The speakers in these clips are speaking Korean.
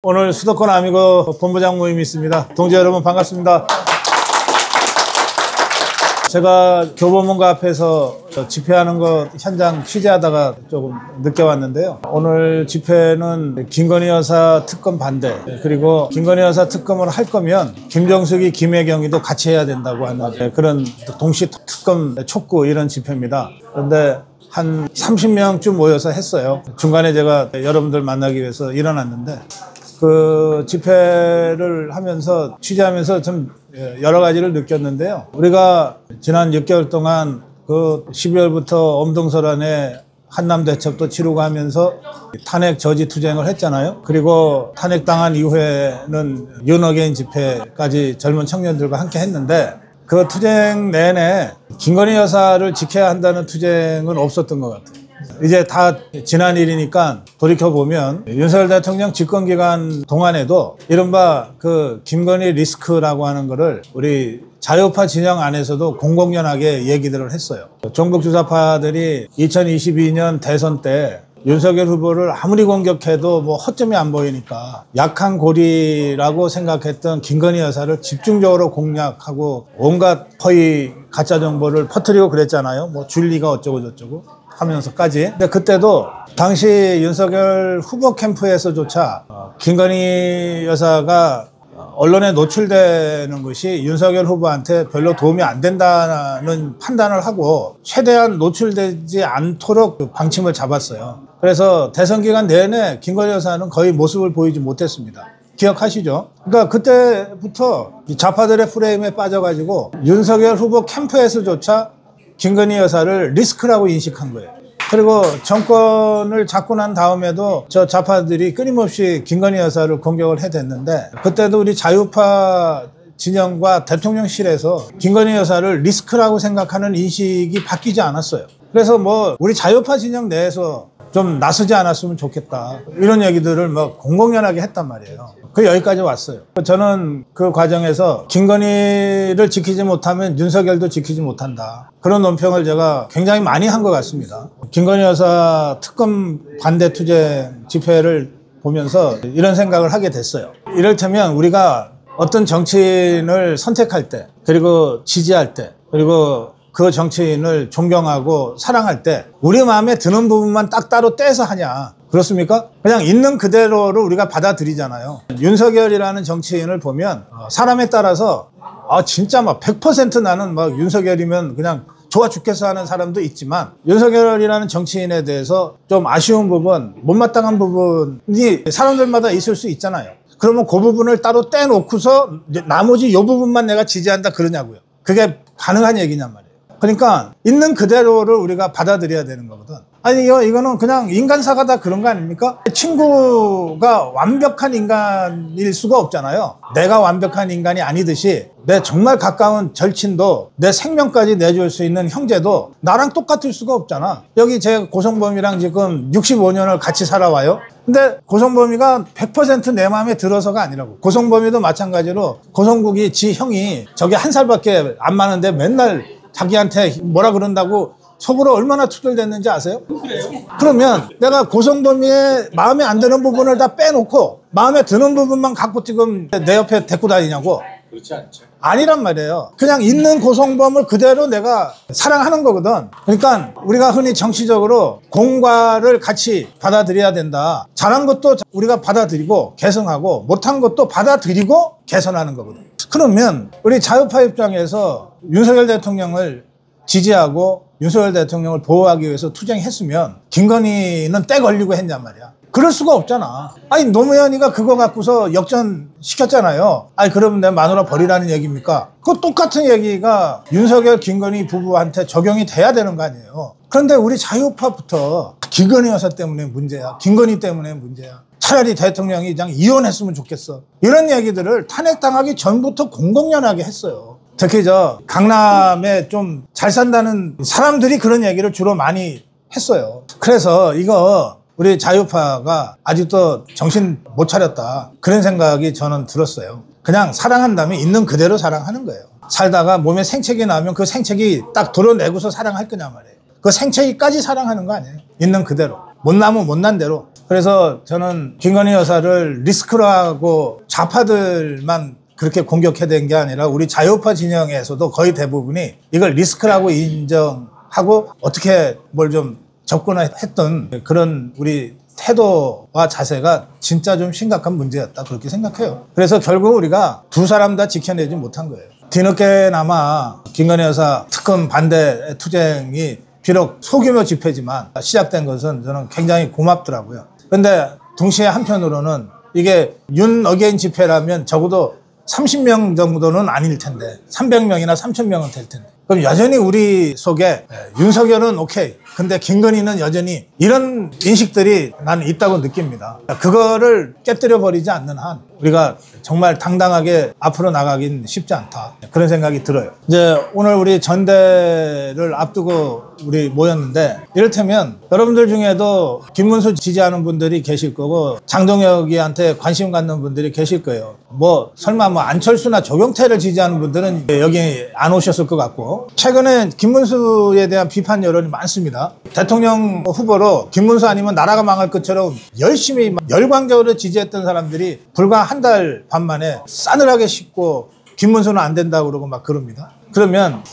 오늘 수도권 아미고 본부장 모임이 있습니다. 동지 여러분 반갑습니다. 제가 교보문고 앞에서 집회하는 거 현장 취재하다가 조금 늦게 왔는데요. 오늘 집회는 김건희 여사 특검 반대, 그리고 김건희 여사 특검을 할 거면 김정숙이 김혜경이도 같이 해야 된다고 하는 그런 동시 특검 촉구 이런 집회입니다. 그런데 한 30명쯤 모여서 했어요. 중간에 제가 여러분들 만나기 위해서 일어났는데 그 집회를 하면서 취재하면서 좀 여러 가지를 느꼈는데요. 우리가 지난 6개월 동안 그 12월부터 엄동설안에 한남대첩도 치르고 하면서 탄핵 저지 투쟁을 했잖아요. 그리고 탄핵당한 이후에는 윤어게인 집회까지 젊은 청년들과 함께 했는데 그 투쟁 내내 김건희 여사를 지켜야 한다는 투쟁은 없었던 것 같아요. 이제 다 지난 일이니까 돌이켜보면 윤석열 대통령 집권기간 동안에도 이른바 그 김건희 리스크라고 하는 거를 우리 자유파 진영 안에서도 공공연하게 얘기들을 했어요. 종북주사파들이 2022년 대선 때 윤석열 후보를 아무리 공격해도 뭐 허점이 안 보이니까 약한 고리라고 생각했던 김건희 여사를 집중적으로 공략하고 온갖 허위 가짜 정보를 퍼뜨리고 그랬잖아요. 뭐 줄리가 어쩌고 저쩌고 하면서까지. 근데 그때도 당시 윤석열 후보 캠프에서조차 김건희 여사가 언론에 노출되는 것이 윤석열 후보한테 별로 도움이 안 된다는 판단을 하고 최대한 노출되지 않도록 그 방침을 잡았어요. 그래서 대선 기간 내내 김건희 여사는 거의 모습을 보이지 못했습니다. 기억하시죠? 그러니까 그때부터 좌파들의 프레임에 빠져가지고 윤석열 후보 캠프에서조차 김건희 여사를 리스크라고 인식한 거예요. 그리고 정권을 잡고 난 다음에도 저 좌파들이 끊임없이 김건희 여사를 공격을 해댔는데 그때도 우리 자유파 진영과 대통령실에서 김건희 여사를 리스크라고 생각하는 인식이 바뀌지 않았어요. 그래서 뭐 우리 자유파 진영 내에서 좀 나서지 않았으면 좋겠다 이런 얘기들을 막 공공연하게 했단 말이에요. 그 여기까지 왔어요. 저는 그 과정에서 김건희를 지키지 못하면 윤석열도 지키지 못한다 그런 논평을 제가 굉장히 많이 한 것 같습니다. 김건희 여사 특검 반대 투쟁 집회를 보면서 이런 생각을 하게 됐어요. 이를테면 우리가 어떤 정치인을 선택할 때 그리고 지지할 때 그리고 그 정치인을 존경하고 사랑할 때 우리 마음에 드는 부분만 딱 따로 떼서 하냐, 그렇습니까? 그냥 있는 그대로를 우리가 받아들이잖아요. 윤석열이라는 정치인을 보면 사람에 따라서 진짜 막 100% 나는 막 윤석열이면 그냥 좋아 죽겠어 하는 사람도 있지만 윤석열이라는 정치인에 대해서 좀 아쉬운 부분, 못마땅한 부분이 사람들마다 있을 수 있잖아요. 그러면 그 부분을 따로 떼놓고서 나머지 이 부분만 내가 지지한다 그러냐고요. 그게 가능한 얘기냔 말이에요. 그러니까 있는 그대로를 우리가 받아들여야 되는 거거든. 아니 이거는 그냥 인간사가 다 그런 거 아닙니까? 친구가 완벽한 인간일 수가 없잖아요. 내가 완벽한 인간이 아니듯이 내 정말 가까운 절친도 내 생명까지 내줄 수 있는 형제도 나랑 똑같을 수가 없잖아. 여기 제 고성범이랑 지금 65년을 같이 살아와요. 근데 고성범이가 100% 내 마음에 들어서가 아니라고. 고성범이도 마찬가지로 고성국이 지 형이 저게 한 살밖에 안 많은데 맨날 자기한테 뭐라 그런다고 속으로 얼마나 투덜댔는지 아세요? 그러면 내가 고성범이의 마음에 안 드는 부분을 다 빼놓고 마음에 드는 부분만 갖고 지금 내 옆에 데리고 다니냐고? 그렇지 않죠. 아니란 말이에요. 그냥 있는 고성범을 그대로 내가 사랑하는 거거든. 그러니까 우리가 흔히 정치적으로 공과를 같이 받아들여야 된다. 잘한 것도 우리가 받아들이고 개성하고 못한 것도 받아들이고 개선하는 거거든. 그러면 우리 자유파 입장에서 윤석열 대통령을 지지하고 윤석열 대통령을 보호하기 위해서 투쟁했으면 김건희는 때 걸리고 했냔 말이야. 그럴 수가 없잖아. 아니 노무현이가 그거 갖고서 역전시켰잖아요. 아니 그러면 내 마누라 버리라는 얘기입니까? 그 똑같은 얘기가 윤석열 김건희 부부한테 적용이 돼야 되는 거 아니에요. 그런데 우리 자유파부터 김건희 여사 때문에 문제야, 김건희 때문에 문제야, 차라리 대통령이 그냥 이혼했으면 좋겠어, 이런 얘기들을 탄핵당하기 전부터 공공연하게 했어요. 특히 저 강남에 좀 잘 산다는 사람들이 그런 얘기를 주로 많이 했어요. 그래서 이거 우리 자유파가 아직도 정신 못 차렸다 그런 생각이 저는 들었어요. 그냥 사랑한다면 있는 그대로 사랑하는 거예요. 살다가 몸에 생책이 나면 그 생책이 딱 도려내고서 사랑할 거냐 말이에요. 그 생채기까지 사랑하는 거 아니에요. 있는 그대로. 못 나면 못난 대로. 그래서 저는 김건희 여사를 리스크라고 좌파들만 그렇게 공격해댄 게 아니라 우리 자유파 진영에서도 거의 대부분이 이걸 리스크라고 인정하고 어떻게 뭘 좀 접근했던 그런 우리 태도와 자세가 진짜 좀 심각한 문제였다 그렇게 생각해요. 그래서 결국 우리가 두 사람 다 지켜내지 못한 거예요. 뒤늦게나마 김건희 여사 특검 반대 투쟁이 비록 소규모 집회지만 시작된 것은 저는 굉장히 고맙더라고요. 그런데 동시에 한편으로는 이게 윤 어게인 집회라면 적어도 30명 정도는 아닐 텐데 300명이나 3000명은 될 텐데 그럼 여전히 우리 속에 윤석열은 오케이 근데 김건희는 여전히 이런 인식들이 나는 있다고 느낍니다. 그거를 깨뜨려 버리지 않는 한 우리가 정말 당당하게 앞으로 나가긴 쉽지 않다 그런 생각이 들어요. 이제 오늘 우리 전대를 앞두고 우리 모였는데 이를테면 여러분들 중에도 김문수 지지하는 분들이 계실 거고 장동혁이한테 관심 갖는 분들이 계실 거예요. 뭐 설마 뭐 안철수나 조경태를 지지하는 분들은 여기 안 오셨을 것 같고 최근에 김문수에 대한 비판 여론이 많습니다. 대통령 후보로 김문수 아니면 나라가 망할 것처럼 열심히 열광적으로 지지했던 사람들이 불과 한 달 반 만에 싸늘하게 씻고 김문수는 안 된다고 그러고 막 그럽니다. 그러면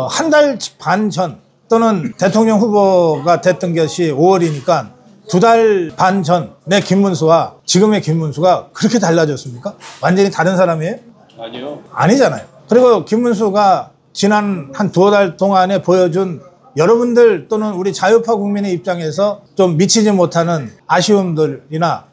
한 달 반 전 또는 대통령 후보가 됐던 것이 5월이니까 2달 반 전 내 김문수와 지금의 김문수가 그렇게 달라졌습니까? 완전히 다른 사람이에요? 아니요. 아니잖아요. 그리고 김문수가 지난 한 2달 동안에 보여준 여러분들 또는 우리 자유파 국민의 입장에서 좀 미치지 못하는 아쉬움들이나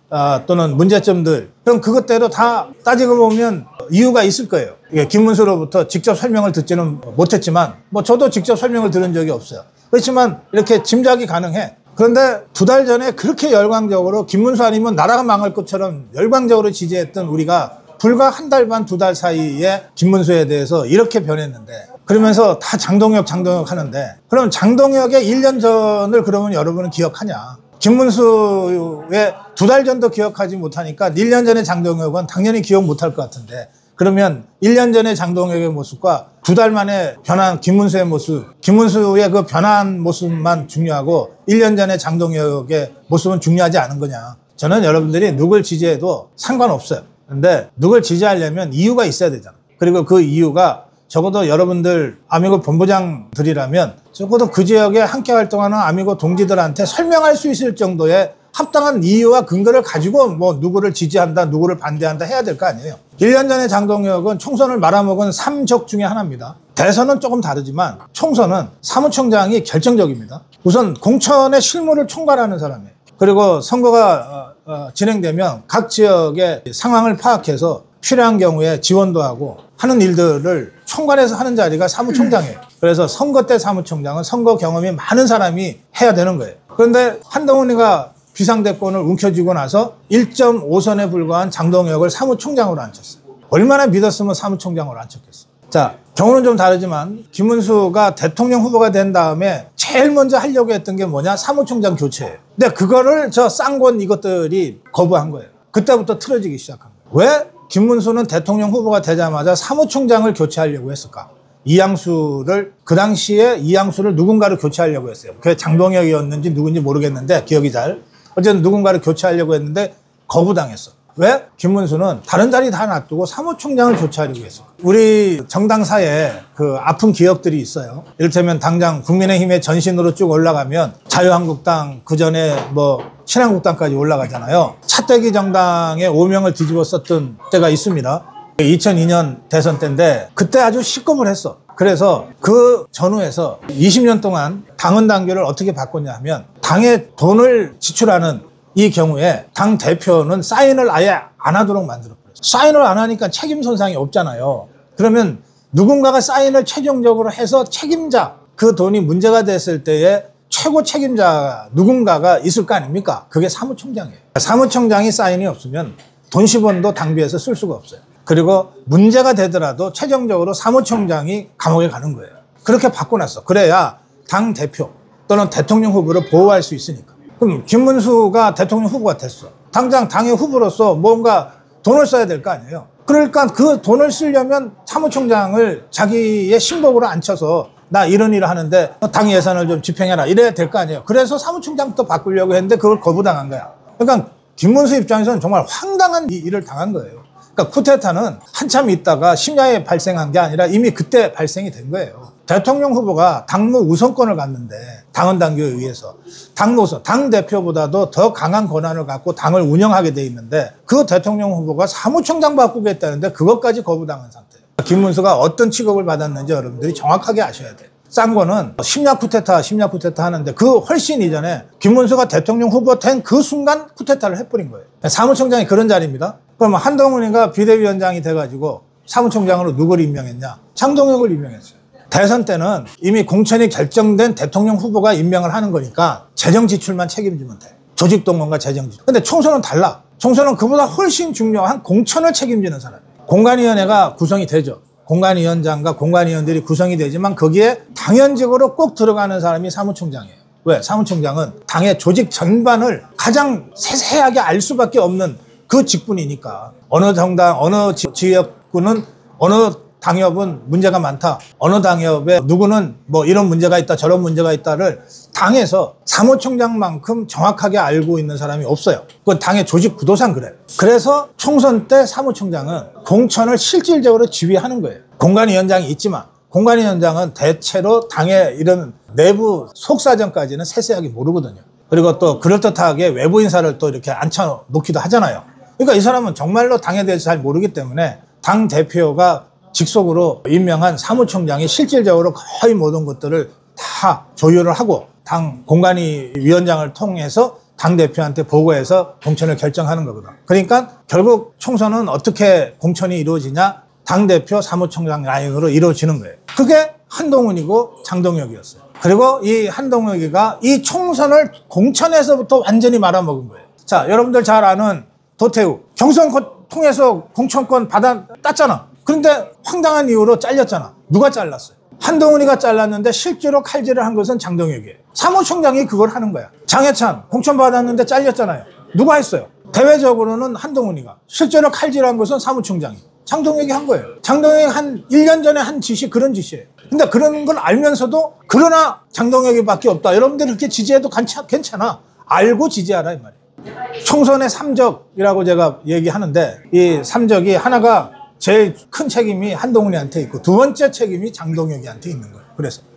또는 문제점들 그럼 그것대로 다 따지고 보면 이유가 있을 거예요. 김문수로부터 직접 설명을 듣지는 못했지만 뭐 저도 직접 설명을 들은 적이 없어요. 그렇지만 이렇게 짐작이 가능해. 그런데 2달 전에 그렇게 열광적으로 김문수 아니면 나라가 망할 것처럼 열광적으로 지지했던 우리가 불과 한 달 반, 2달 사이에 김문수에 대해서 이렇게 변했는데 그러면서 다 장동혁 하는데 그럼 장동혁의 1년 전을 그러면 여러분은 기억하냐? 김문수의 2달 전도 기억하지 못하니까 1년 전의 장동혁은 당연히 기억 못할 것 같은데 그러면 1년 전의 장동혁의 모습과 2달 만에 변한 김문수의 모습, 김문수의 그 변한 모습만 중요하고 1년 전의 장동혁의 모습은 중요하지 않은 거냐. 저는 여러분들이 누굴 지지해도 상관없어요. 근데 누굴 지지하려면 이유가 있어야 되잖아. 그리고 그 이유가 적어도 여러분들 아미고 본부장들이라면 적어도 그 지역에 함께 활동하는 아미고 동지들한테 설명할 수 있을 정도의 합당한 이유와 근거를 가지고 뭐 누구를 지지한다, 누구를 반대한다 해야 될 거 아니에요. 1년 전에 장동혁은 총선을 말아먹은 3적 중에 하나입니다. 대선은 조금 다르지만 총선은 사무총장이 결정적입니다. 우선 공천의 실무를 총괄하는 사람이에요. 그리고 선거가 진행되면 각 지역의 상황을 파악해서 필요한 경우에 지원도 하고 하는 일들을 총괄해서 하는 자리가 사무총장이에요. 그래서 선거 때 사무총장은 선거 경험이 많은 사람이 해야 되는 거예요. 그런데 한동훈이가 비상대권을 움켜쥐고 나서 1.5선에 불과한 장동혁을 사무총장으로 앉혔어요. 얼마나 믿었으면 사무총장으로 앉혔겠어요. 자, 경우는 좀 다르지만 김문수가 대통령 후보가 된 다음에 제일 먼저 하려고 했던 게 뭐냐? 사무총장 교체예요. 근데 그거를 저 쌍권 이것들이 거부한 거예요. 그때부터 틀어지기 시작한 거예요. 왜 김문수는 대통령 후보가 되자마자 사무총장을 교체하려고 했을까? 이양수를 그 당시에 이양수를 누군가를 교체하려고 했어요. 그게 장동혁이었는지 누군지 모르겠는데 기억이 잘. 어쨌든 누군가를 교체하려고 했는데 거부당했어. 왜? 김문수는 다른 자리 다 놔두고 사무총장을 교체하려고 했어. 우리 정당사에 그 아픈 기억들이 있어요. 이를테면 당장 국민의힘의 전신으로 쭉 올라가면 자유한국당 그전에 뭐 신한국당까지 올라가잖아요. 차떼기 정당의 오명을 뒤집어 썼던 때가 있습니다. 2002년 대선 때인데 그때 아주 시급을 했어. 그래서 그 전후에서 20년 동안 당헌 당규를 어떻게 바꿨냐 하면 당에 돈을 지출하는 이 경우에 당 대표는 사인을 아예 안 하도록 만들어버렸어요. 사인을 안 하니까 책임 손상이 없잖아요. 그러면 누군가가 사인을 최종적으로 해서 책임자, 그 돈이 문제가 됐을 때에 최고 책임자 누군가가 있을 거 아닙니까? 그게 사무총장이에요. 사무총장이 사인이 없으면 돈 10원도 당비해서 쓸 수가 없어요. 그리고 문제가 되더라도 최종적으로 사무총장이 감옥에 가는 거예요. 그렇게 바꿔놨어. 그래야 당 대표 또는 대통령 후보를 보호할 수 있으니까. 그럼 김문수가 대통령 후보가 됐어. 당장 당의 후보로서 뭔가 돈을 써야 될 거 아니에요. 그러니까 그 돈을 쓰려면 사무총장을 자기의 신복으로 앉혀서 나 이런 일을 하는데 당 예산을 좀 집행해라 이래야 될 거 아니에요. 그래서 사무총장부터 바꾸려고 했는데 그걸 거부당한 거야. 그러니까 김문수 입장에서는 정말 황당한 일을 당한 거예요. 그러니까 쿠데타는 한참 있다가 심야에 발생한 게 아니라 이미 그때 발생이 된 거예요. 대통령 후보가 당무 우선권을 갖는데 당헌 당규에 의해서 당무 우선, 당대표보다도 더 강한 권한을 갖고 당을 운영하게 돼 있는데 그 대통령 후보가 사무총장 바꾸겠다는데 그것까지 거부당한 상태예요. 김문수가 어떤 취급을 받았는지 여러분들이 정확하게 아셔야 돼요. 싼 거는 심야 쿠데타 하는데 그 훨씬 이전에 김문수가 대통령 후보 된 그 순간 쿠데타를 해버린 거예요. 사무총장이 그런 자리입니다. 그러면 한동훈이가 비대위원장이 돼가지고 사무총장으로 누구를 임명했냐? 장동혁을 임명했어요. 대선 때는 이미 공천이 결정된 대통령 후보가 임명을 하는 거니까 재정 지출만 책임지면 돼. 조직 동원과 재정 지출. 근데 총선은 달라. 총선은 그보다 훨씬 중요한 공천을 책임지는 사람이에요. 공관위원회가 구성이 되죠. 공관위원장과 공관위원들이 구성이 되지만 거기에 당연직으로 꼭 들어가는 사람이 사무총장이에요. 왜? 사무총장은 당의 조직 전반을 가장 세세하게 알 수밖에 없는 그 직분이니까 어느 정당, 어느 지역구는 어느 당협은 문제가 많다. 어느 당협에 누구는 뭐 이런 문제가 있다, 저런 문제가 있다를 당에서 사무총장만큼 정확하게 알고 있는 사람이 없어요. 그건 당의 조직 구도상 그래요. 그래서 총선 때 사무총장은 공천을 실질적으로 지휘하는 거예요. 공관위원장이 있지만 공관위원장은 대체로 당의 이런 내부 속사정까지는 세세하게 모르거든요. 그리고 또 그럴듯하게 외부 인사를 또 이렇게 앉혀놓기도 하잖아요. 그러니까 이 사람은 정말로 당에 대해서 잘 모르기 때문에 당 대표가 직속으로 임명한 사무총장이 실질적으로 거의 모든 것들을 다 조율을 하고 당 공관위 위원장을 통해서 당대표한테 보고해서 공천을 결정하는 거거든. 그러니까 결국 총선은 어떻게 공천이 이루어지냐? 당대표 사무총장 라인으로 이루어지는 거예요. 그게 한동훈이고 장동혁이었어요. 그리고 이 한동혁이가 이 총선을 공천에서부터 완전히 말아먹은 거예요. 자, 여러분들 잘 아는 도태우. 경선 통해서 공천권 땄잖아. 그런데 황당한 이유로 잘렸잖아. 누가 잘랐어요? 한동훈이가 잘랐는데 실제로 칼질을 한 것은 장동혁이에요. 사무총장이 그걸 하는 거야. 장해찬 공천 받았는데 잘렸잖아요. 누가 했어요? 대외적으로는 한동훈이가. 실제로 칼질한 것은 사무총장이. 장동혁이 한 거예요. 장동혁이 한 1년 전에 한 짓이 그런 짓이에요. 근데 그런 걸 알면서도 그러나 장동혁이밖에 없다. 여러분들 그렇게 지지해도 괜찮아. 알고 지지하라 이 말이에요. 총선의 삼적이라고 제가 얘기하는데 이 삼적이 하나가 제일 큰 책임이 한동훈이한테 있고 두 번째 책임이 장동혁이한테 있는 거예요.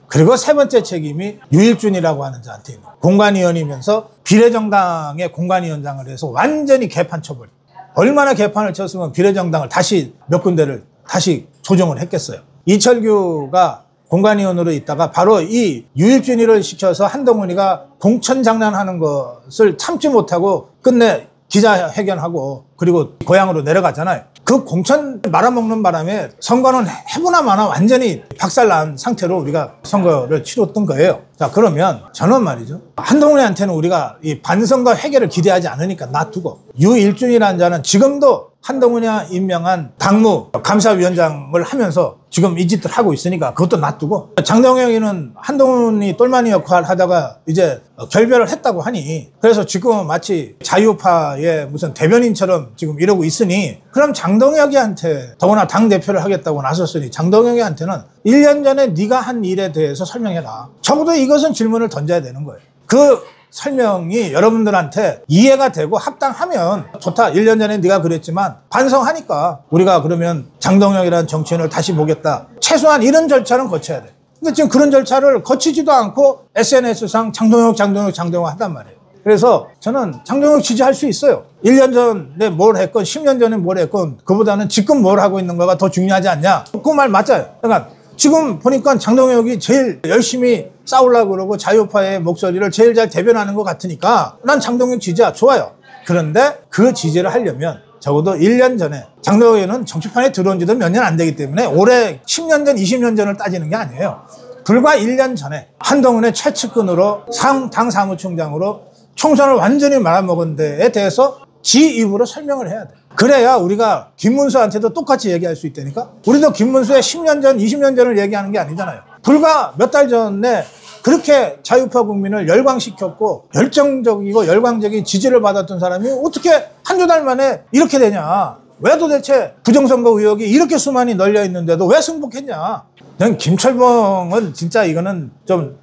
그리고 세 번째 책임이 유일준이라고 하는 자한테 있는 거예요. 공관위원이면서 비례정당의 공관위원장을 해서 완전히 개판 쳐버린. 얼마나 개판을 쳤으면 비례정당을 다시 몇 군데를 다시 조정을 했겠어요. 이철규가 공관위원으로 있다가 바로 이 유일준이를 시켜서 한동훈이가 공천 장난하는 것을 참지 못하고 끝내 기자회견하고 그리고 고향으로 내려가잖아요. 그 공천 말아먹는 바람에 선거는 해보나 마나 완전히 박살난 상태로 우리가 선거를 치렀던 거예요. 자, 그러면 저는 말이죠. 한동훈한테는 우리가 이 반선거 회계를 기대하지 않으니까 놔두고 유일준이라는 자는 지금도 한동훈이 임명한 당무 감사위원장을 하면서 지금 이 짓들 하고 있으니까 그것도 놔두고 장동혁이는 한동훈이 똘마니 역할 하다가 이제 결별을 했다고 하니 그래서 지금은 마치 자유파의 무슨 대변인처럼 지금 이러고 있으니 그럼 장동혁이한테 더구나 당대표를 하겠다고 나섰으니 장동혁이한테는 1년 전에 네가 한 일에 대해서 설명해라. 적어도 이것은 질문을 던져야 되는 거예요. 그 설명이 여러분들한테 이해가 되고 합당하면 좋다. 1년 전에 네가 그랬지만 반성하니까 우리가 그러면 장동혁이라는 정치인을 다시 보겠다. 최소한 이런 절차는 거쳐야 돼. 근데 지금 그런 절차를 거치지도 않고 SNS상 장동혁 한단 말이에요. 그래서 저는 장동혁 지지할 수 있어요. 1년 전에 뭘 했건 10년 전에 뭘 했건 그보다는 지금 뭘 하고 있는 거가 더 중요하지 않냐. 그 말 맞아요. 그러니까 지금 보니까 장동혁이 제일 열심히 싸우려고 그러고 자유파의 목소리를 제일 잘 대변하는 것 같으니까 난 장동혁 지지야. 좋아요. 그런데 그 지지를 하려면 적어도 1년 전에 장동혁은 정치판에 들어온 지도 몇 년 안 되기 때문에 올해 10년 전, 20년 전을 따지는 게 아니에요. 불과 1년 전에 한동훈의 최측근으로 당 사무총장으로 총선을 완전히 말아먹은 데에 대해서 지 입으로 설명을 해야 돼. 그래야 우리가 김문수한테도 똑같이 얘기할 수 있다니까. 우리도 김문수의 10년 전, 20년 전을 얘기하는 게 아니잖아요. 불과 몇 달 전에 그렇게 자유파 국민을 열광시켰고 열정적이고 열광적인 지지를 받았던 사람이 어떻게 한두 달 만에 이렇게 되냐. 왜 도대체 부정선거 의혹이 이렇게 수많이 널려 있는데도 왜 승복했냐. 난 김철봉은 진짜 이거는 좀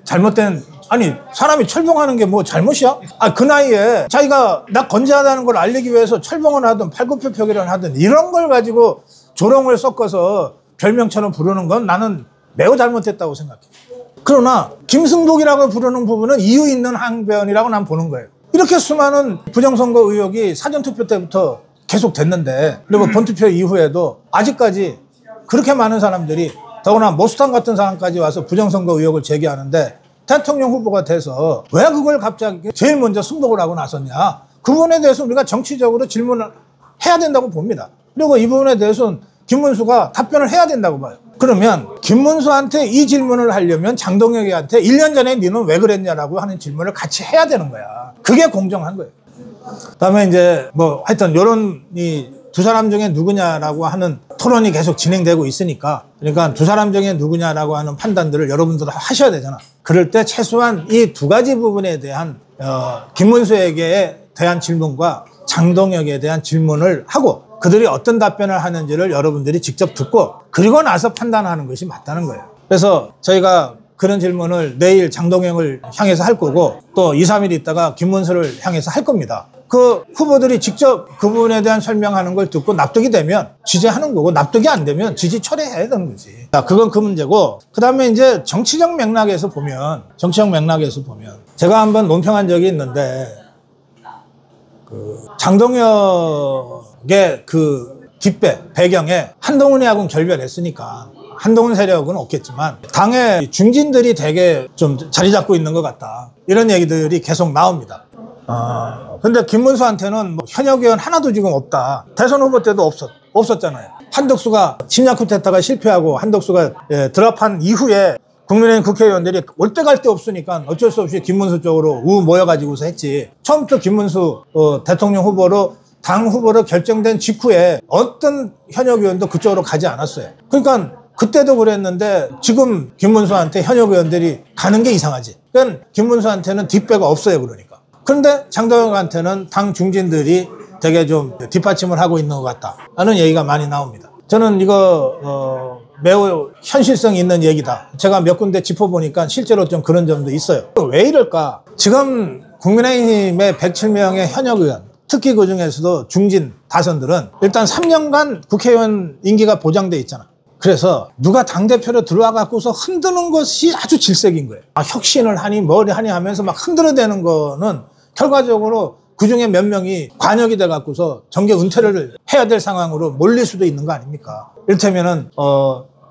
잘못된, 아니 사람이 철봉하는 게 뭐 잘못이야? 아, 그 나이에 자기가 나 건재하다는 걸 알리기 위해서 철봉을 하든 팔굽혀펴기를 하든 이런 걸 가지고 조롱을 섞어서 별명처럼 부르는 건 나는 매우 잘못했다고 생각해. 그러나 김승복이라고 부르는 부분은 이유 있는 항변이라고 난 보는 거예요. 이렇게 수많은 부정선거 의혹이 사전투표 때부터 계속 됐는데, 그리고 본투표 이후에도 아직까지 그렇게 많은 사람들이, 더구나 모스탄 같은 사람까지 와서 부정선거 의혹을 제기하는데 대통령 후보가 돼서 왜 그걸 갑자기 제일 먼저 승복을 하고 나섰냐. 그 부분에 대해서 우리가 정치적으로 질문을 해야 된다고 봅니다. 그리고 이 부분에 대해서는 김문수가 답변을 해야 된다고 봐요. 그러면 김문수한테 이 질문을 하려면 장동혁이한테 1년 전에 너는 왜 그랬냐라고 하는 질문을 같이 해야 되는 거야. 그게 공정한 거예요. 그다음에 이제 뭐 하여튼 여론이 두 사람 중에 누구냐라고 하는 토론이 계속 진행되고 있으니까, 그러니까 두 사람 중에 누구냐라고 하는 판단들을 여러분들 하셔야 되잖아. 그럴 때 최소한 이 두 가지 부분에 대한 김문수에게 대한 질문과 장동혁에 대한 질문을 하고 그들이 어떤 답변을 하는지를 여러분들이 직접 듣고 그리고 나서 판단하는 것이 맞다는 거예요. 그래서 저희가 그런 질문을 내일 장동혁을 향해서 할 거고 또 2, 3일 있다가 김문수를 향해서 할 겁니다. 그 후보들이 직접 그 부분에 대한 설명하는 걸 듣고 납득이 되면 지지하는 거고, 납득이 안 되면 지지 철회해야 되는 거지. 자, 그건 그 문제고, 그 다음에 이제 정치적 맥락에서 보면 제가 한번 논평한 적이 있는데, 장동혁의 그 배경에 한동훈이하고는 결별했으니까 한동훈 세력은 없겠지만 당의 중진들이 되게 좀 자리 잡고 있는 것 같다, 이런 얘기들이 계속 나옵니다. 근데 김문수한테는 뭐 현역 의원 하나도 지금 없다. 대선 후보 때도 없었잖아요. 한덕수가 침략 쿠데타가 실패하고 한덕수가 드랍한 이후에 국민의힘 국회의원들이 올 때 갈 데 없으니까 어쩔 수 없이 김문수 쪽으로 모여가지고서 했지. 처음부터 김문수 대통령 후보로 당 후보로 결정된 직후에 어떤 현역 의원도 그쪽으로 가지 않았어요. 그러니까 그때도 그랬는데 지금 김문수한테 현역 의원들이 가는 게 이상하지. 그러니까 김문수한테는 뒷배가 없어요. 그러니까. 그런데 장동혁한테는 당 중진들이 되게 좀 뒷받침을 하고 있는 것 같다 하는 얘기가 많이 나옵니다. 저는 이거 매우 현실성 있는 얘기다. 제가 몇 군데 짚어보니까 실제로 좀 그런 점도 있어요. 왜 이럴까? 지금 국민의힘의 107명의 현역 의원, 특히 그 중에서도 중진 다선들은 일단 3년간 국회의원 임기가 보장돼 있잖아. 그래서 누가 당대표로 들어와 갖고서 흔드는 것이 아주 질색인 거예요. 혁신을 하니 뭘 하니 하면서 막 흔들어대는 거는 결과적으로 그중에 몇 명이 관역이 돼 갖고서 정계 은퇴를 해야 될 상황으로 몰릴 수도 있는 거 아닙니까? 이를테면은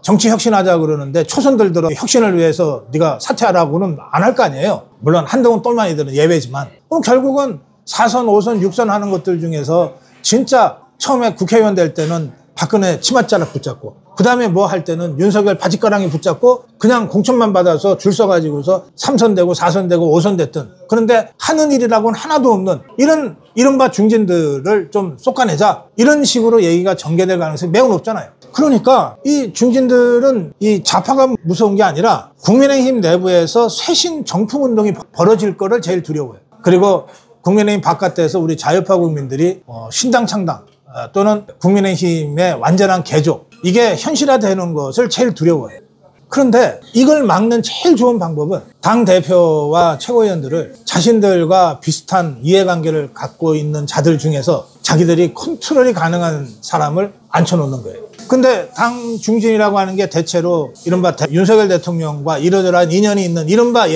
정치 혁신하자 그러는데 초선들 들어 혁신을 위해서 네가 사퇴하라고는 안 할 거 아니에요. 물론 한동훈 똘마니들은 예외지만. 그럼 결국은 4선, 5선, 6선 하는 것들 중에서 진짜 처음에 국회의원 될 때는 박근혜 치맛자락 붙잡고, 그 다음에 뭐 할 때는 윤석열 바짓가랑이 붙잡고 그냥 공천만 받아서 줄 서가지고서 3선 되고 4선 되고 5선 됐든, 그런데 하는 일이라고는 하나도 없는 이런 이른바 중진들을 좀 쏟아내자, 이런 식으로 얘기가 전개될 가능성이 매우 높잖아요. 그러니까 이 중진들은 이 좌파가 무서운 게 아니라 국민의힘 내부에서 쇄신 정풍운동이 벌어질 거를 제일 두려워해요. 그리고 국민의힘 바깥에서 우리 자유파 국민들이 신당 창당 또는 국민의힘의 완전한 개조, 이게 현실화되는 것을 제일 두려워해요. 그런데 이걸 막는 제일 좋은 방법은 당대표와 최고위원들을 자신들과 비슷한 이해관계를 갖고 있는 자들 중에서 자기들이 컨트롤이 가능한 사람을 앉혀놓는 거예요. 근데 당 중진이라고 하는 게 대체로 이른바 윤석열 대통령과 이러저러한 인연이 있는 이른바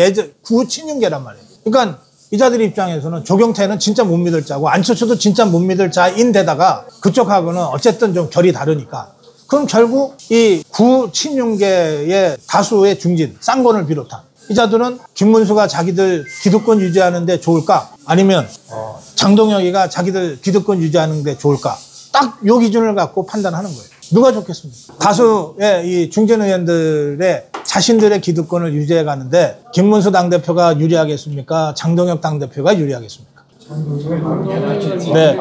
구친윤계란 말이에요. 그러니까 이 자들 입장에서는 조경태는 진짜 못 믿을 자고 안철수도 진짜 못 믿을 자인데다가 그쪽하고는 어쨌든 좀 결이 다르니까, 그럼 결국 이 구친윤계의 다수의 중진, 쌍권을 비롯한 이 자들은 김문수가 자기들 기득권 유지하는 데 좋을까? 아니면 장동혁이가 자기들 기득권 유지하는 데 좋을까? 딱 요 기준을 갖고 판단하는 거예요. 누가 좋겠습니까? 다수의 이 중진 의원들의 자신들의 기득권을 유지해 가는데 김문수 당대표가 유리하겠습니까? 장동혁 당대표가 유리하겠습니까? 네.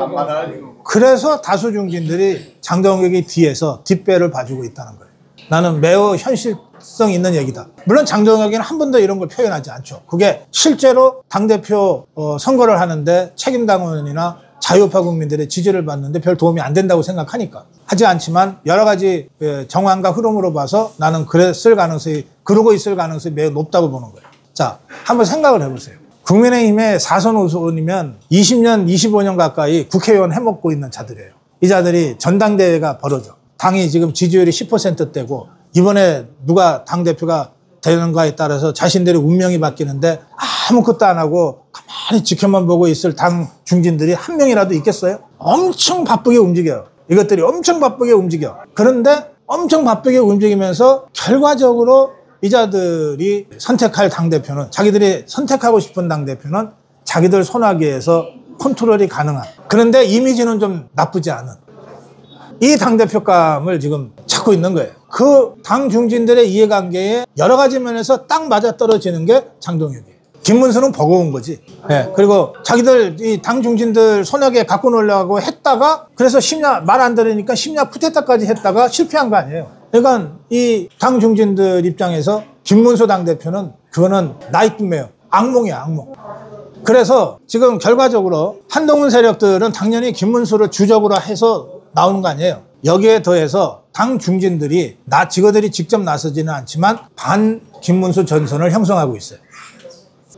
그래서 다수 중진들이 장동혁이 뒤에서 뒷배를 봐주고 있다는 거예요. 나는 매우 현실성 있는 얘기다. 물론 장동혁이는 한 번도 이런 걸 표현하지 않죠. 그게 실제로 당대표 선거를 하는데 책임당원이나 자유우파 국민들의 지지를 받는데 별 도움이 안 된다고 생각하니까. 하지 않지만 여러 가지 정황과 흐름으로 봐서 나는 그러고 있을 가능성이 매우 높다고 보는 거예요. 자, 한번 생각을 해보세요. 국민의힘의 4선 후보이면 20년, 25년 가까이 국회의원 해먹고 있는 자들이에요. 이 자들이 전당대회가 벌어져. 당이 지금 지지율이 10%대고 이번에 누가 당대표가 되는가에 따라서 자신들의 운명이 바뀌는데 아무것도 안 하고 가만히 지켜만 보고 있을 당 중진들이 한 명이라도 있겠어요? 엄청 바쁘게 움직여요. 이것들이 엄청 바쁘게 움직여. 그런데 엄청 바쁘게 움직이면서 결과적으로 이 자들이 선택할 당대표는, 자기들이 선택하고 싶은 당대표는 자기들 손아귀에서 컨트롤이 가능한, 그런데 이미지는 좀 나쁘지 않은 이 당대표감을 지금 찾고 있는 거예요. 그 당 중진들의 이해관계에 여러 가지 면에서 딱 맞아떨어지는 게 장동혁이에요. 김문수는 버거운 거지. 네. 그리고 자기들 이 당 중진들 손아귀에 갖고 놀려고 했다가, 그래서 말 안 들으니까 심야 쿠데타까지 했다가 실패한 거 아니에요. 그러니까 이 당 중진들 입장에서 김문수 당대표는 그거는 나이트메어, 악몽이야, 악몽. 그래서 지금 결과적으로 한동훈 세력들은 당연히 김문수를 주적으로 해서 나오는 거 아니에요. 여기에 더해서 당 중진들이 지거들이 직접 나서지는 않지만 반 김문수 전선을 형성하고 있어요.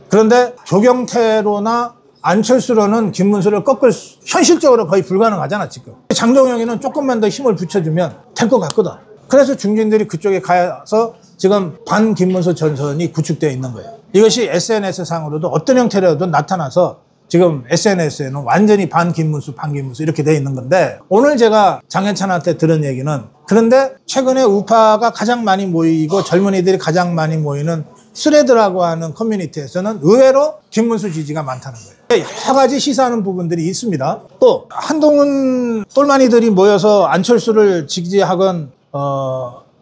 그런데 조경태로나 안철수로는 김문수를 꺾을 현실적으로 거의 불가능하잖아 지금. 장동영이는 조금만 더 힘을 붙여주면 될 것 같거든. 그래서 중진들이 그쪽에 가서 지금 반 김문수 전선이 구축되어 있는 거예요. 이것이 SNS상으로도 어떤 형태로도 나타나서 지금 SNS에는 완전히 반 김문수 이렇게 되어 있는 건데, 오늘 제가 장해찬한테 들은 얘기는, 그런데 최근에 우파가 가장 많이 모이고 젊은이들이 가장 많이 모이는 스레드라고 하는 커뮤니티에서는 의외로 김문수 지지가 많다는 거예요. 여러 가지 시사하는 부분들이 있습니다. 또 한동훈 똘마니들이 모여서 안철수를 지지하건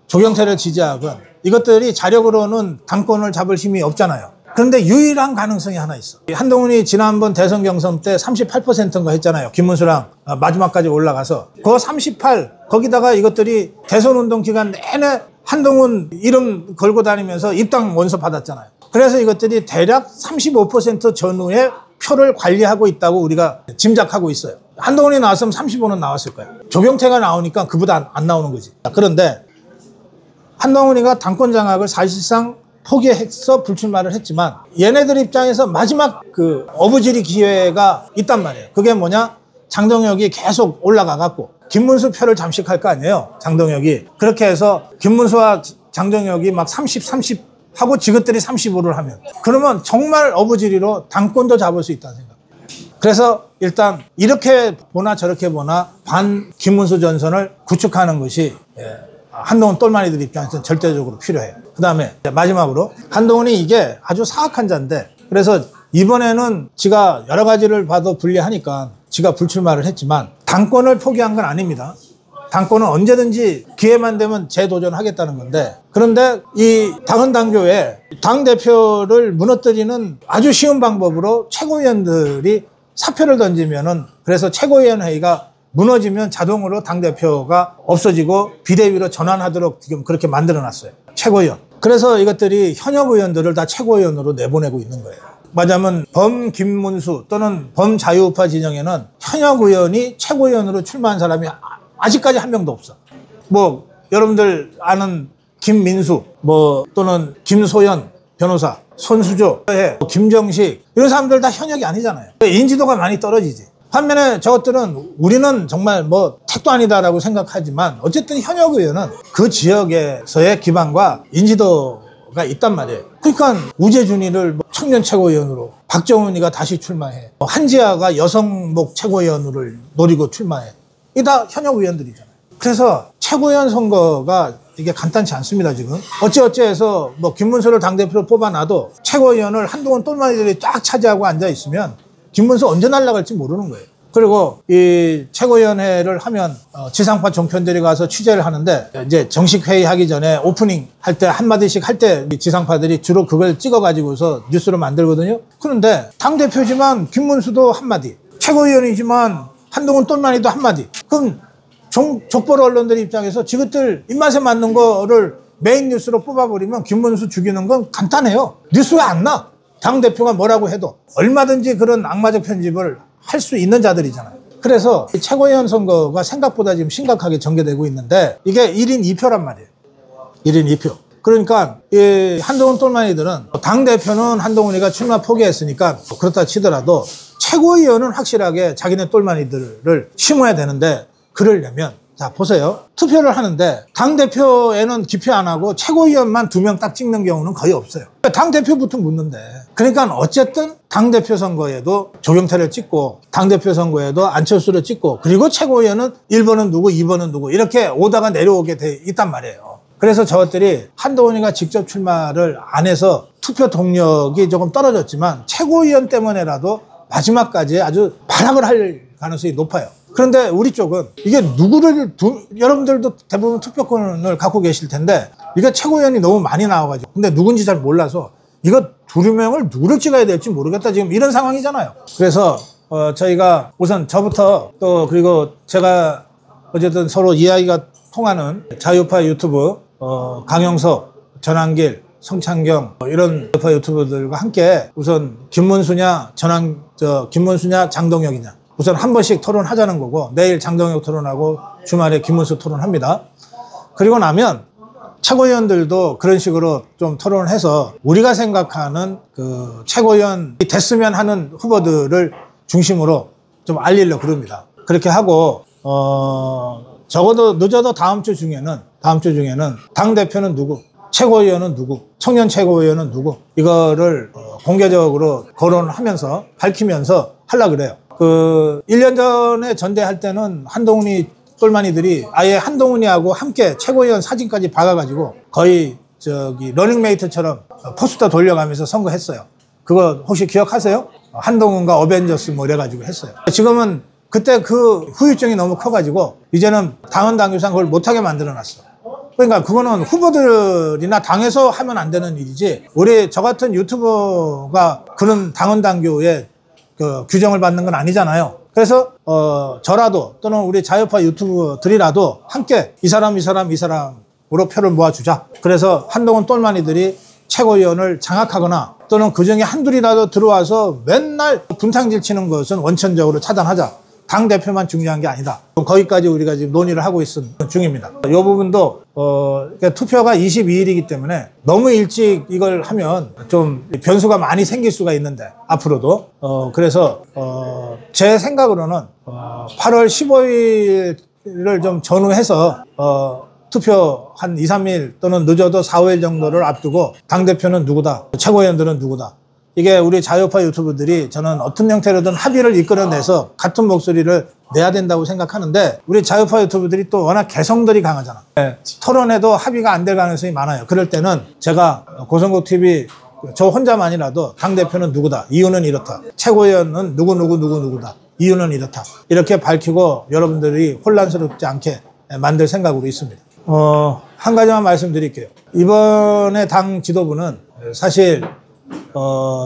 조경태를 지지하건 이것들이 자력으로는 당권을 잡을 힘이 없잖아요. 그런데 유일한 가능성이 하나 있어. 한동훈이 지난번 대선 경선 때 38%인가 했잖아요. 김문수랑 마지막까지 올라가서. 그 38, 거기다가 이것들이 대선 운동 기간 내내 한동훈 이름 걸고 다니면서 입당 원서 받았잖아요. 그래서 이것들이 대략 35% 전후의 표를 관리하고 있다고 우리가 짐작하고 있어요. 한동훈이 나왔으면 35는 나왔을 거예요. 조경태가 나오니까 그보다 안 나오는 거지. 그런데 한동훈이가 당권 장악을 사실상 포기해서 불출마를 했지만, 얘네들 입장에서 마지막 그 어부지리 기회가 있단 말이에요. 그게 뭐냐? 장동혁이 계속 올라가갖고 김문수 표를 잠식할 거 아니에요. 장동혁이. 그렇게 해서 김문수와 장동혁이 막 30 하고 지긋들이 35를 하면, 그러면 정말 어부지리로 당권도 잡을 수 있다는 생각. 그래서 일단 이렇게 보나 저렇게 보나 반 김문수 전선을 구축하는 것이 한동훈 똘마니들 입장에서는 절대적으로 필요해요. 그 다음에 마지막으로, 한동훈이 이게 아주 사악한 자인데, 그래서 이번에는 지가 여러 가지를 봐도 불리하니까 지가 불출마를 했지만 당권을 포기한 건 아닙니다. 당권은 언제든지 기회만 되면 재도전하겠다는 건데, 그런데 이 당헌당규에 당대표를 무너뜨리는 아주 쉬운 방법으로 최고위원들이 사표를 던지면은, 그래서 최고위원회의가 무너지면 자동으로 당대표가 없어지고 비대위로 전환하도록 지금 그렇게 만들어놨어요. 최고위원. 그래서 이것들이 현역 의원들을 다 최고위원으로 내보내고 있는 거예요. 맞으면 범김문수 또는 범자유우파 진영에는 현역 의원이 최고위원으로 출마한 사람이 아직까지 한 명도 없어. 뭐 여러분들 아는 김민수 또는 김소연 변호사, 손수조, 김정식, 이런 사람들 다 현역이 아니잖아요. 인지도가 많이 떨어지지. 반면에 저것들은, 우리는 정말 택도 아니다라고 생각하지만 어쨌든 현역 의원은 그 지역에서의 기반과 인지도가 있단 말이에요. 그러니까 우재준이를 청년 최고위원으로, 박정훈이가 다시 출마해, 한지아가 여성목 최고위원으로 노리고 출마해. 이게 다 현역 의원들이잖아요. 그래서 최고위원 선거가 이게 간단치 않습니다, 지금. 어찌어찌해서 김문수를 당대표로 뽑아놔도 최고위원을 한동훈 똘마니들이 쫙 차지하고 앉아있으면 김문수 언제 날아갈지 모르는 거예요. 그리고 이 최고위원회를 하면 지상파 종편들이 가서 취재를 하는데, 이제 정식 회의하기 전에 오프닝 할 때 한마디씩 할 때 지상파들이 주로 그걸 찍어가지고서 뉴스로 만들거든요. 그런데 당대표지만 김문수도 한마디, 최고위원이지만 한동훈 똘마니도 한마디. 그럼 족보로 언론들 입장에서 지그들 입맛에 맞는 거를 메인 뉴스로 뽑아버리면 김문수 죽이는 건 간단해요. 뉴스에 안 나. 당대표가 뭐라고 해도 얼마든지 그런 악마적 편집을 할 수 있는 자들이잖아요. 그래서 최고위원 선거가 생각보다 지금 심각하게 전개되고 있는데 이게 1인 2표란 말이에요. 1인 2표. 그러니까 이 한동훈 똘마니들은 당대표는 한동훈이가 출마 포기했으니까 그렇다 치더라도 최고위원은 확실하게 자기네 똘마니들을 심어야 되는데, 그러려면 자 보세요. 투표를 하는데 당대표에는 기표 안 하고 최고위원만 2명 딱 찍는 경우는 거의 없어요. 당대표부터 묻는데, 그러니까 어쨌든 당대표 선거에도 조경태를 찍고 당대표 선거에도 안철수를 찍고 그리고 최고위원은 1번은 누구 2번은 누구 이렇게 오다가 내려오게 돼 있단 말이에요. 그래서 저것들이 한동훈이가 직접 출마를 안 해서 투표 동력이 조금 떨어졌지만 최고위원 때문에라도 마지막까지 아주 발악을 할 가능성이 높아요. 그런데 우리 쪽은 이게 누구를 여러분들도 대부분 투표권을 갖고 계실 텐데 이게 최고위원이 너무 많이 나와가지고 근데 누군지 잘 몰라서 이거 2명을 누구를 찍어야 될지 모르겠다 지금 이런 상황이잖아요. 그래서 저희가 우선 저부터 또 그리고 제가 어쨌든 서로 이야기가 통하는 자유파 유튜브 강영석, 전한길, 성창경 이런 자유파 유튜버들과 함께 우선 김문수냐 김문수냐 장동혁이냐 우선 한 번씩 토론하자는 거고 내일 장동혁 토론하고 주말에 김문수 토론합니다. 그리고 나면 최고위원들도 그런 식으로 좀 토론을 해서 우리가 생각하는 그 최고위원이 됐으면 하는 후보들을 중심으로 좀 알리려고 그럽니다. 그렇게 하고 적어도 늦어도 다음 주 중에는 당대표는 누구, 최고위원은 누구, 청년 최고위원은 누구 이거를 공개적으로 거론하면서 밝히면서 하려고 그래요. 1년 전에 전대할 때는 한동훈이 똘마니들이 아예 한동훈이하고 함께 최고위원 사진까지 박아가지고 거의 러닝메이트처럼 포스터 돌려가면서 선거했어요. 그거 혹시 기억하세요? 한동훈과 어벤져스 뭐 이래가지고 했어요. 지금은 그때 그 후유증이 너무 커가지고 이제는 당헌 당규상 그걸 못하게 만들어놨어. 그러니까 그거는 후보들이나 당에서 하면 안 되는 일이지 우리 저 같은 유튜버가 그런 당헌 당규에 규정을 받는 건 아니잖아요. 그래서 저라도 또는 우리 자유파 유튜브들이라도 함께 이 사람으로 표를 모아주자. 그래서 한동훈 똘마니들이 최고위원을 장악하거나 또는 그중에 한둘이라도 들어와서 맨날 분탕질 치는 것은 원천적으로 차단하자. 당대표만 중요한 게 아니다. 거기까지 우리가 지금 논의를 하고 있는 중입니다. 이 부분도 그러니까 투표가 22일이기 때문에 너무 일찍 이걸 하면 좀 변수가 많이 생길 수가 있는데 앞으로도 그래서 제 생각으로는 8월 15일을 좀 전후해서 투표 한 2, 3일 또는 늦어도 4, 5일 정도를 앞두고 당대표는 누구다, 최고위원들은 누구다. 이게 우리 자유파 유튜브들이 저는 어떤 형태로든 합의를 이끌어내서 같은 목소리를 내야 된다고 생각하는데 우리 자유파 유튜브들이 또 워낙 개성들이 강하잖아. 토론에도 합의가 안 될 가능성이 많아요. 그럴 때는 제가 고성국TV 저 혼자만이라도 당대표는 누구다. 이유는 이렇다. 최고위원은 누구다. 이유는 이렇다. 이렇게 밝히고 여러분들이 혼란스럽지 않게 만들 생각으로 있습니다. 한 가지만 말씀드릴게요. 이번에 당 지도부는 사실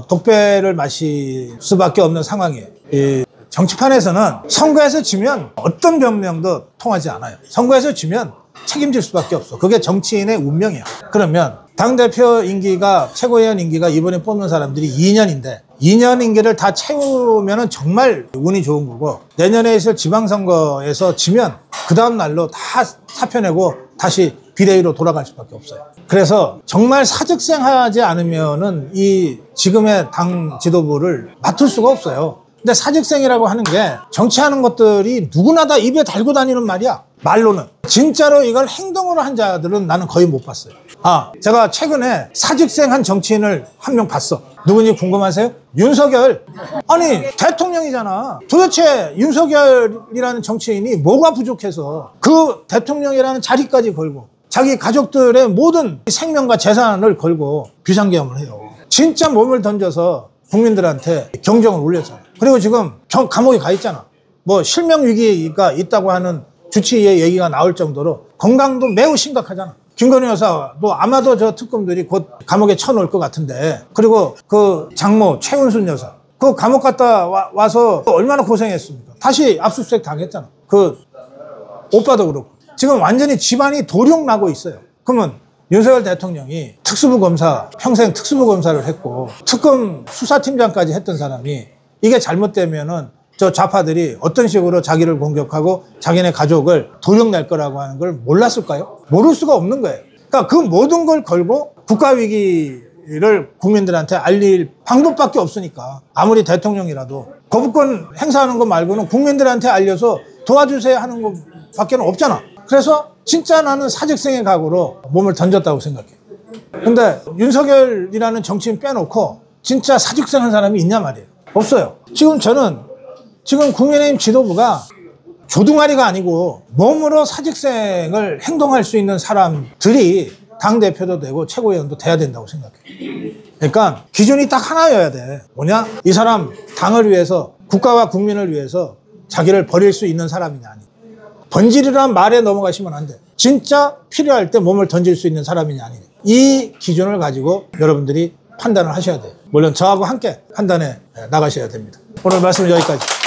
독배를 마실 수밖에 없는 상황이에요. 이 정치판에서는 선거에서 지면 어떤 변명도 통하지 않아요. 선거에서 지면 책임질 수밖에 없어. 그게 정치인의 운명이야. 그러면 당대표 임기가 최고위원 임기가 이번에 뽑는 사람들이 2년인데 2년 임기를 다 채우면 정말 운이 좋은 거고 내년에 있을 지방선거에서 지면 그 다음 날로 다 사표 내고 다시 비대위로 돌아갈 수밖에 없어요. 그래서 정말 사직생하지 않으면은 이 지금의 당 지도부를 맡을 수가 없어요. 근데 사직생이라고 하는 게 정치하는 것들이 누구나 다 입에 달고 다니는 말이야. 말로는. 진짜로 이걸 행동으로 한 자들은 나는 거의 못 봤어요. 제가 최근에 사직생한 정치인을 한 명 봤어. 누군지 궁금하세요? 윤석열. 아니 대통령이잖아. 도대체 윤석열이라는 정치인이 뭐가 부족해서 그 대통령이라는 자리까지 걸고 자기 가족들의 모든 생명과 재산을 걸고 비상계엄을 해요. 진짜 몸을 던져서 국민들한테 경종을 울렸잖아. 그리고 지금 감옥에 가 있잖아. 뭐 실명 위기가 있다고 하는 주치의의 얘기가 나올 정도로 건강도 매우 심각하잖아. 김건희 여사도 아마도 저 특검들이 곧 감옥에 쳐놓을 것 같은데 그리고 그 장모 최은순 여사 그 감옥 갔다 와서 얼마나 고생했습니까? 다시 압수수색 당했잖아. 그 오빠도 그렇고 지금 완전히 집안이 도룡나고 있어요. 그러면 윤석열 대통령이 특수부 검사 평생 특수부 검사를 했고 특검 수사팀장까지 했던 사람이 이게 잘못되면은 저 좌파들이 어떤 식으로 자기를 공격하고 자기네 가족을 도륙낼 거라고 하는 걸 몰랐을까요? 모를 수가 없는 거예요. 그러니까 그 모든 걸 걸고 국가위기를 국민들한테 알릴 방법밖에 없으니까 아무리 대통령이라도 거부권 행사하는 거 말고는 국민들한테 알려서 도와주세요 하는 것밖에 없잖아. 그래서 진짜 나는 사직생의 각오로 몸을 던졌다고 생각해요. 근데 윤석열이라는 정치인 빼놓고 진짜 사직생한 사람이 있냐 말이에요. 없어요. 지금 국민의힘 지도부가 조둥아리가 아니고 몸으로 사직생을 행동할 수 있는 사람들이 당대표도 되고 최고위원도 돼야 된다고 생각해요. 그러니까 기준이 딱 하나여야 돼. 뭐냐? 이 사람 당을 위해서 국가와 국민을 위해서 자기를 버릴 수 있는 사람이냐 아니냐. 번질이란 말에 넘어가시면 안 돼. 진짜 필요할 때 몸을 던질 수 있는 사람이냐 아니냐. 이 기준을 가지고 여러분들이 판단을 하셔야 돼요. 물론 저하고 함께 판단해 나가셔야 됩니다. 오늘 말씀은 여기까지.